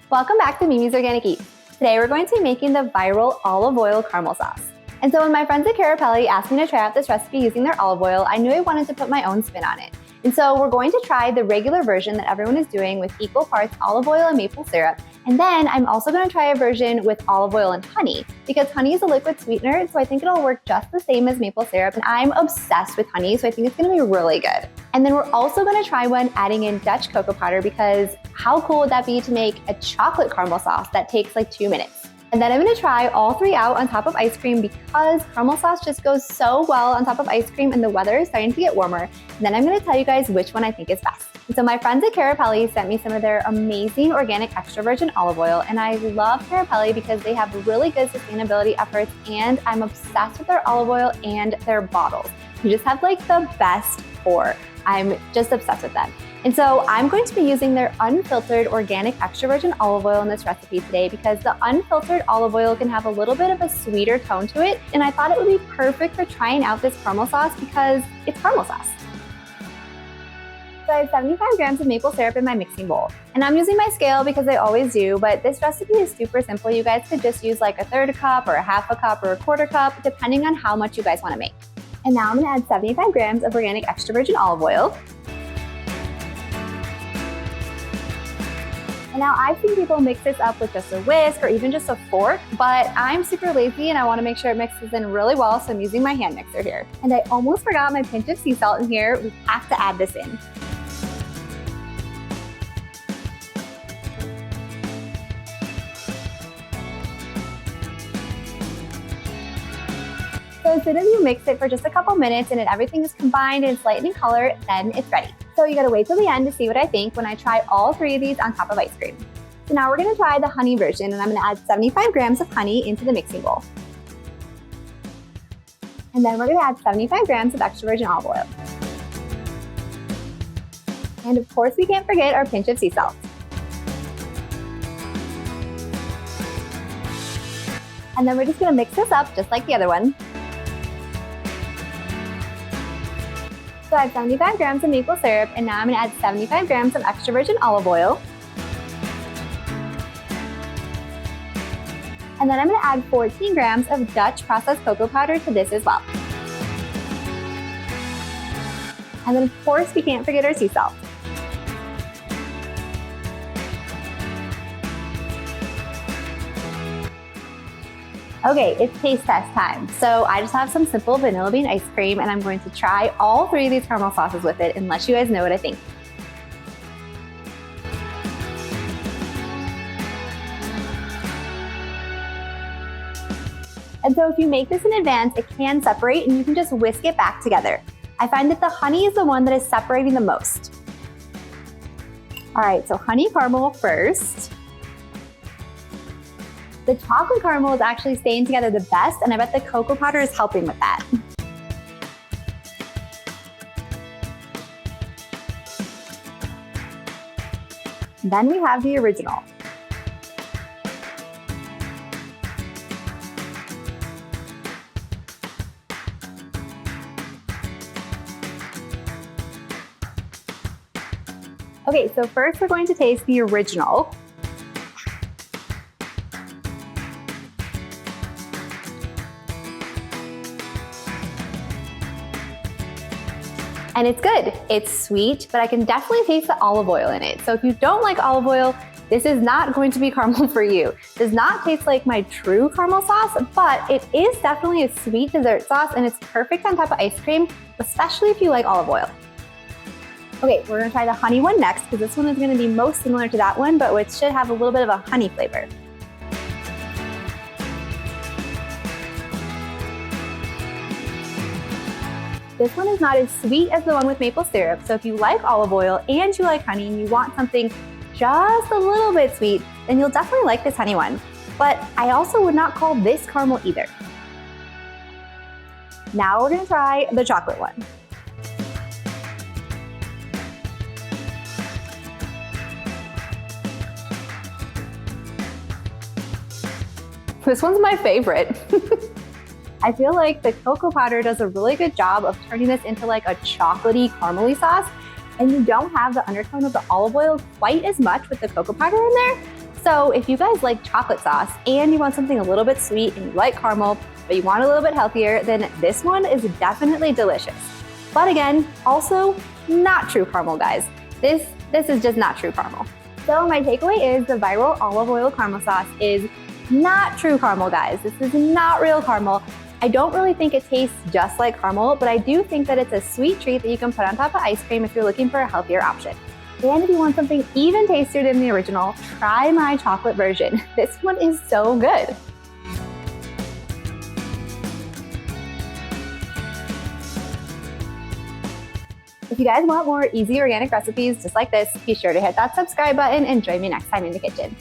Welcome back to Mimi's Organic Eats. Today we're going to be making the viral olive oil caramel sauce. And so when my friends at Carapelli asked me to try out this recipe using their olive oil, I knew I wanted to put my own spin on it. And so we're going to try the regular version that everyone is doing with equal parts olive oil and maple syrup. And then I'm also going to try a version with olive oil and honey because honey is a liquid sweetener, so I think it'll work just the same as maple syrup. And I'm obsessed with honey, so I think it's going to be really good. And then we're also going to try one adding in Dutch cocoa powder because how cool would that be to make a chocolate caramel sauce that takes like 2 minutes? And then I'm going to try all three out on top of ice cream because caramel sauce just goes so well on top of ice cream and the weather is starting to get warmer. And then I'm going to tell you guys which one I think is best. And so my friends at Carapelli sent me some of their amazing organic extra virgin olive oil, and I love Carapelli because they have really good sustainability efforts, and I'm obsessed with their olive oil and their bottles. You just have like the best pour. I'm just obsessed with them. And so I'm going to be using their unfiltered organic extra virgin olive oil in this recipe today because the unfiltered olive oil can have a little bit of a sweeter tone to it. And I thought it would be perfect for trying out this caramel sauce because it's caramel sauce. So I have 75 grams of maple syrup in my mixing bowl. And I'm using my scale because I always do, but this recipe is super simple. You guys could just use like a third cup or a half a cup or a quarter cup, depending on how much you guys want to make. And now I'm going to add 75 grams of organic extra virgin olive oil. And now I've seen people mix this up with just a whisk or even just a fork, but I'm super lazy and I want to make sure it mixes in really well, so I'm using my hand mixer here. And I almost forgot my pinch of sea salt in here. We have to add this in. So as soon as you mix it for just a couple minutes and everything is combined and it's lightening color, then it's ready. So you gotta wait till the end to see what I think when I try all three of these on top of ice cream. So now we're gonna try the honey version, and I'm gonna add 75 grams of honey into the mixing bowl. And then we're gonna add 75 grams of extra virgin olive oil. And of course, we can't forget our pinch of sea salt. And then we're just gonna mix this up just like the other one. So I have 75 grams of maple syrup, and now I'm gonna add 75 grams of extra virgin olive oil. And then I'm gonna add 14 grams of Dutch processed cocoa powder to this as well. And then of course, we can't forget our sea salt. Okay, it's taste test time. So I just have some simple vanilla bean ice cream, and I'm going to try all three of these caramel sauces with it and let you guys know what I think. And so if you make this in advance, it can separate and you can just whisk it back together. I find that the honey is the one that is separating the most. All right, so honey caramel first. The chocolate caramel is actually staying together the best, and I bet the cocoa powder is helping with that. Then we have the original. Okay, so first we're going to taste the original. And it's good. It's sweet, but I can definitely taste the olive oil in it. So if you don't like olive oil, this is not going to be caramel for you. It does not taste like my true caramel sauce, but it is definitely a sweet dessert sauce, and it's perfect on top of ice cream, especially if you like olive oil. Okay, we're gonna try the honey one next because this one is gonna be most similar to that one, but it should have a little bit of a honey flavor. This one is not as sweet as the one with maple syrup, so if you like olive oil and you like honey and you want something just a little bit sweet, then you'll definitely like this honey one. But I also would not call this caramel either. Now we're gonna try the chocolate one. This one's my favorite. I feel like the cocoa powder does a really good job of turning this into like a chocolatey caramely sauce, and you don't have the undertone of the olive oil quite as much with the cocoa powder in there. So if you guys like chocolate sauce and you want something a little bit sweet and you like caramel, but you want a little bit healthier, then this one is definitely delicious. But again, also not true caramel, guys. This is just not true caramel. So my takeaway is the viral olive oil caramel sauce is not true caramel, guys. This is not real caramel. I don't really think it tastes just like caramel, but I do think that it's a sweet treat that you can put on top of ice cream if you're looking for a healthier option. And if you want something even tastier than the original, try my chocolate version. This one is so good. If you guys want more easy organic recipes just like this, be sure to hit that subscribe button and join me next time in the kitchen.